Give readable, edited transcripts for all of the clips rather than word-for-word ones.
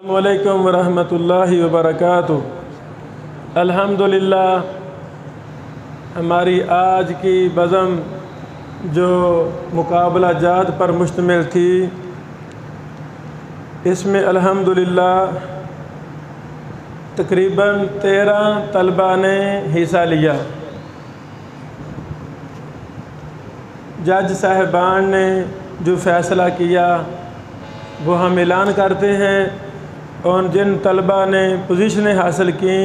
अस्सलामुअलैकुम वरहमतुल्लाहि वबरकातुहू। अल्हम्दुलिल्लाह, हमारी आज की बज़म जो मुकाबला जात पर मुश्तमिल थी, इसमें अल्हम्दुलिल्लाह तकरीबन 13 तलबा ने हिस्सा लिया। जज साहिबान ने जो फ़ैसला किया वो हम ऐलान करते हैं, और जिन तलबा ने पोजीशनें हासिल की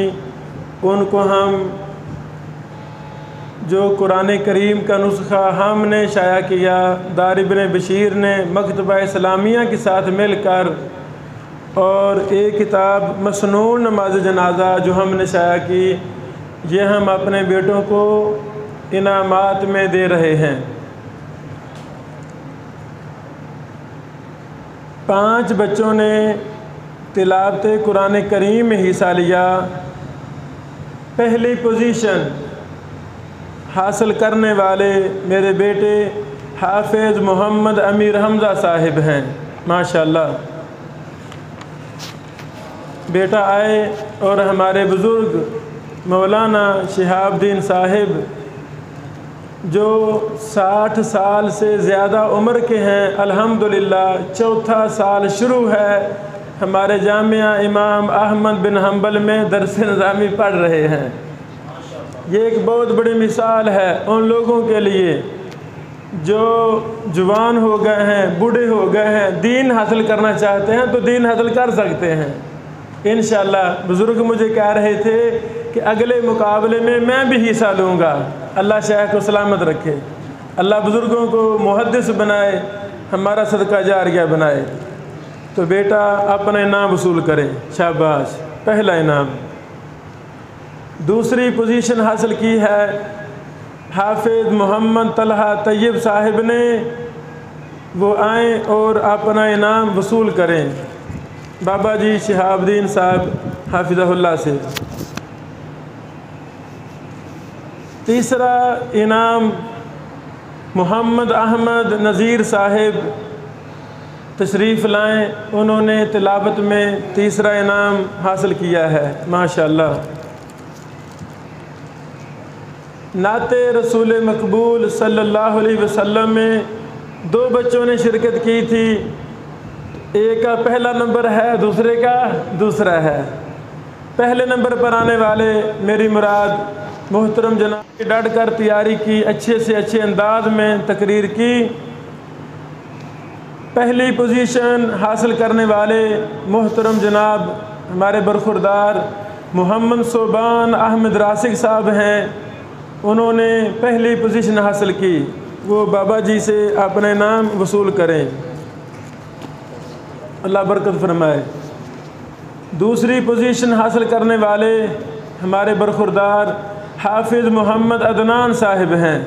उनको हम जो कुरान करीम का नुस्खा हमने शाया किया, दार इब्न बशीर ने मकतबा इस्लामिया के साथ मिलकर, और एक किताब मसनून नमाज जनाजा जो हमने शाया की, ये हम अपने बेटों को इनामात में दे रहे हैं। 5 बच्चों ने तिलावत कुरान करीम में हिस्सा लिया। पहली पोजीशन हासिल करने वाले मेरे बेटे हाफिज़ मोहम्मद अमीर हमज़ा साहिब हैं। माशाअल्लाह, बेटा आए और हमारे बुज़ुर्ग मौलाना शिहाबुद्दीन साहिब जो 60 साल से ज़्यादा उम्र के हैं, अल्हम्दुलिल्लाह 4था साल शुरू है, हमारे जामिया इमाम अहमद बिन हम्बल में दरस निज़ामी पढ़ रहे हैं। ये एक बहुत बड़ी मिसाल है उन लोगों के लिए जो जवान हो गए हैं, बूढ़े हो गए हैं, दीन हासिल करना चाहते हैं तो दीन हासिल कर सकते हैं इंशाअल्लाह। बुज़ुर्ग मुझे कह रहे थे कि अगले मुकाबले में मैं भी हिस्सा लूँगा। अल्लाह शेख को सलामत रखे, अल्लाह बुज़ुर्गों को मुहद्दिस बनाए, हमारा सदका जारिया बनाए। तो बेटा अपना इनाम वसूल करें, शाबाश, पहला इनाम। दूसरी पोजीशन हासिल की है हाफिज़ मोहम्मद तलहा तैयब साहिब ने, वो आएँ और अपना इनाम वसूल करें बाबा जी शिहाबुद्दीन साहब हाफिज़हुल्लाह से। तीसरा इनाम मोहम्मद अहमद नज़ीर साहिब तशरीफ़ लाएँ, उन्होंने तिलावत में तीसरा इनाम हासिल किया है। माशाअल्लाह, नाते रसूल मकबूल सल्लल्लाहु अलैहि वसल्लम में 2 बच्चों ने शिरकत की थी। एक का पहला नंबर है, दूसरे का दूसरा है। पहले नंबर पर आने वाले मेरी मुराद मोहतरम जनाब डट कर तैयारी की, अच्छे से अच्छे अंदाज में तकरीर की। पहली पोजीशन हासिल करने वाले मोहतरम जनाब हमारे बरखुरदार मोहम्मद सोबान अहमद रासिक साहब हैं, उन्होंने पहली पोजीशन हासिल की। वो बाबा जी से अपने नाम वसूल करें, अल्लाह बरकत फरमाए। दूसरी पोजीशन हासिल करने वाले हमारे बरखुरदार हाफिज़ मोहम्मद अदनान साहिब हैं,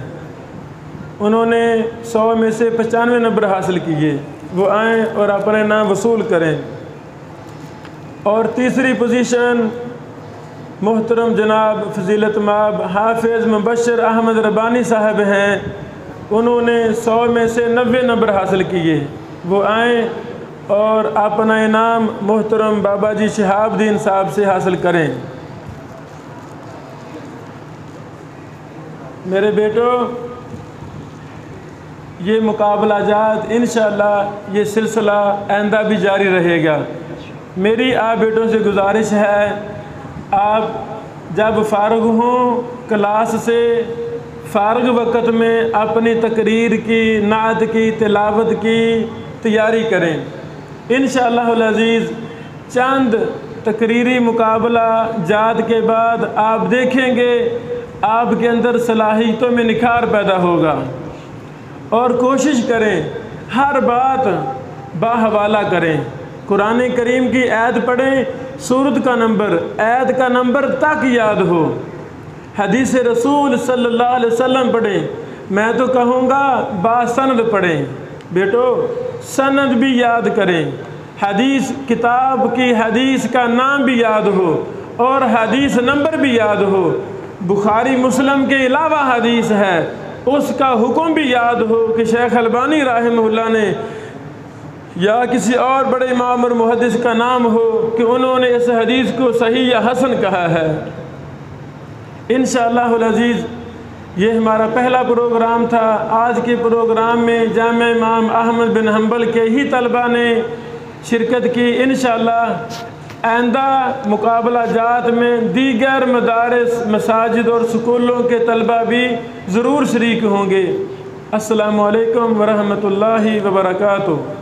उन्होंने 100 में से 95 नंबर हासिल किए। वो आएँ और अपने नाम वसूल करें। और तीसरी पोजीशन मोहतरम जनाब फजीलत माब हाफिज़ मुबशर अहमद रबानी साहब हैं, उन्होंने 100 में से 90 नंबर हासिल किए। वो आएँ और अपना इनाम मोहतरम बाबा जी शिहाबुद्दीन साहब से हासिल करें। मेरे बेटों, ये मुकाबला जात इंशाअल्लाह ये सिलसिला आइंदा भी जारी रहेगा। मेरी आप बेटों से गुजारिश है, आप जब फ़ारग हों क्लास से, फ़ारग वक़्त में अपनी तकरीर की, नात की, तिलावत की तैयारी करें। इंशाअल्लाहुल अज़ीज़ चंद तकरीरी मुकाबला जात के बाद आप देखेंगे आपके अंदर सलाहियतों में निखार पैदा होगा। और कोशिश करें हर बात बाहवाला करें, कुरान करीम की आयत पढ़ें, सूरत का नंबर, आयत का नंबर तक याद हो, हदीस रसूल सल्लल्लाहु अलैहि वसल्लम पढ़ें। मैं तो कहूँगा बासनद पढ़ें। बेटो सनद भी याद करें, हदीस किताब की हदीस का नाम भी याद हो और हदीस नंबर भी याद हो। बुखारी मुस्लिम के अलावा हदीस है, उसका हुक्म भी याद हो कि शेख अलबानी रहमहुल्लाह ने या किसी और बड़े इमाम और मुहद्दिस का नाम हो कि उन्होंने इस हदीस को सही या हसन कहा है। इंशाअल्लाहुल अज़ीज़ ये हमारा पहला प्रोग्राम था। आज के प्रोग्राम में जामे इमाम अहमद बिन हंबल के ही तलबा ने शिरकत की। इंशाअल्लाह आइंदा मुकाबला जात में दीगर मदारिस, मसाजिद और स्कूलों के तलबा भी ज़रूर शरीक होंगे। अस्सलामु अलैकुम व रहमतुल्लाहि व बरकातुहू।